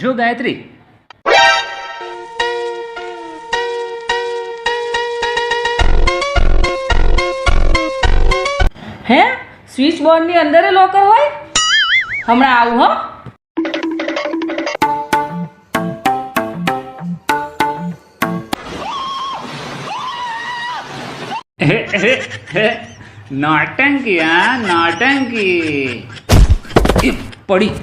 જો ગાયત્રી, હે switch board ની અંદર લોકર હોય? હમણાં આવું હો. નોટંકી, હા નોટંકી. એ પડી.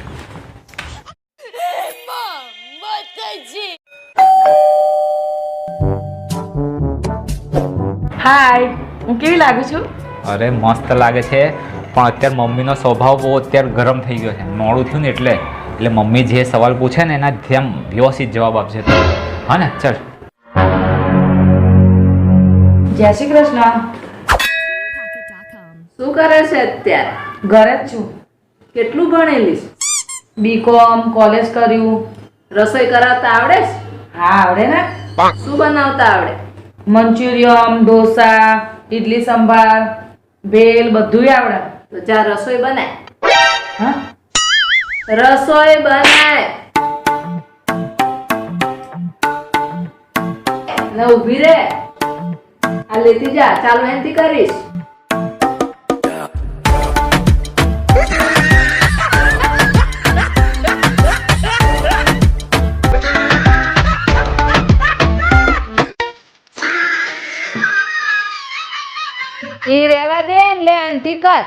હાય, હું કેવી લાગુ છું? અરે મસ્ત લાગે છે, પણ અત્યારે મમ્મીનો સ્વભાવ બહુ અત્યારે ગરમ થઈ ગયો છે. મોડું થયું ને એટલે મમ્મી જે સવાલ પૂછે ને એના જેમ વ્યવસ્થિત જવાબ આપશે. હા ને, ચાલ. જય શ્રી કૃષ્ણ. શું કરે છે અત્યારે? ઘરે જ છું. કેટલું ભણેલી? બીકોમ કોલેજ કર્યું. રસોઈ કરાવતા આવડે છે? હા આવડે ને. શું બનાવતા આવડે? મંચુરિયન, ઢોસા, ઇડલી સંભાર, ભેલ બધું આવડે. તો જા રસોઈ બનાય. હા રસોઈ બનાય ને ઊભી રે. આ લેતી જા, ચાલુ એનથી કરીશ. ઈ રેવા દે ને, લે એનથી કર.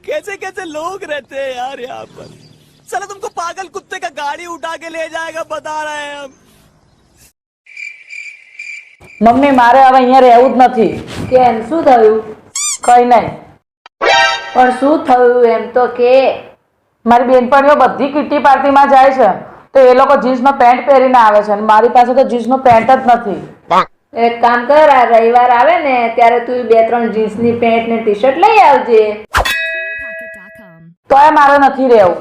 कैसे कैसे लोग रहते हैं यार यहाँ पर। साला तुमको पागल कुत्ते का गाड़ी उठा के ले जाएगा बता रहे हैं हम। મમ્મી મારે હવે અહીંયા રહેવું જ નથી. કેમ, શું થયું? કઈ નહીં. પણ શું થયું એમ તો કે. મારી બેનપણીઓ બધી કિટ્ટી પાર્ટીમાં જાય છે તો એ લોકો જીન્સનો પેન્ટ પહેરીને આવે છે અને મારી પાસે તો જીન્સનો પેન્ટ જ નથી. એક કામ કર, આ રવિવાર આવે ને ત્યારે તું 2-3 જીન્સની પેન્ટ ને ટી-શર્ટ લઈ આવજે. તોય મારે નથી રહેવું.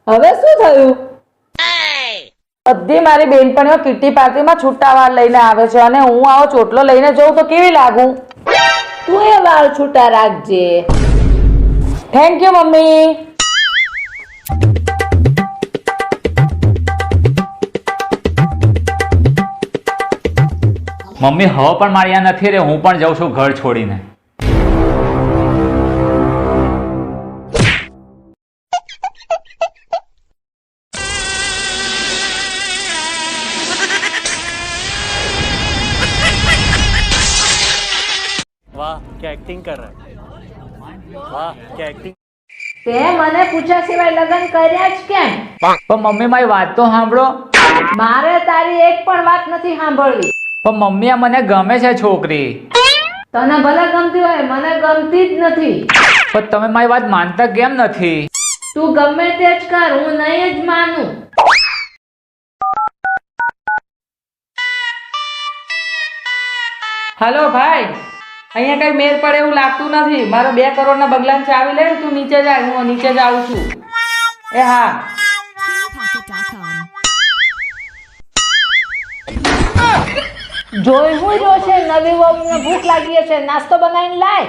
હવે શું થયું? બધી મારી બેનપણીઓ કિટ્ટી પાર્ટીમાં છૂટા વાળ લઈને આવે છે અને હું આવો ચોટલો લઈને જઉં તો કેવી લાગુ? તું એ વાળ છૂટા રાખજે. Thank you mummy. મમ્મી હવે પણ મારી આ નથી રે, હું પણ જાઉં છું ઘર છોડીને. वाह क्या एक्टिंग कर रहा है, वाह क्या एक्टिंग। તે મને પૂછ્યા સિવાય લગ્ન કર્યા જ કેમ? પણ મમ્મી મારી વાત તો સાંભળો. મારે તારી એક પણ વાત નથી સાંભળવી. પણ મમ્મી આ મને ગમે છે છોકરી. તને ભલે ગમતી હોય, મને ગમતી જ નથી. પણ તમે મારી વાત માનતા કેમ નથી? તું ગમે તે જ કર, હું નહીં જ માનું. હલો ભાઈ, અહીંયા કઈ મેર પડે એવું લાગતું નથી. મારો 2 કરોડના બંગલાની ચાવી લે, તું નીચે જા, હું નીચે જ આવું છું. એ હા. જોઈ હું જોશે, નવી વહુને ભૂખ લાગી હશે, નાસ્તો બનાવીને લાય.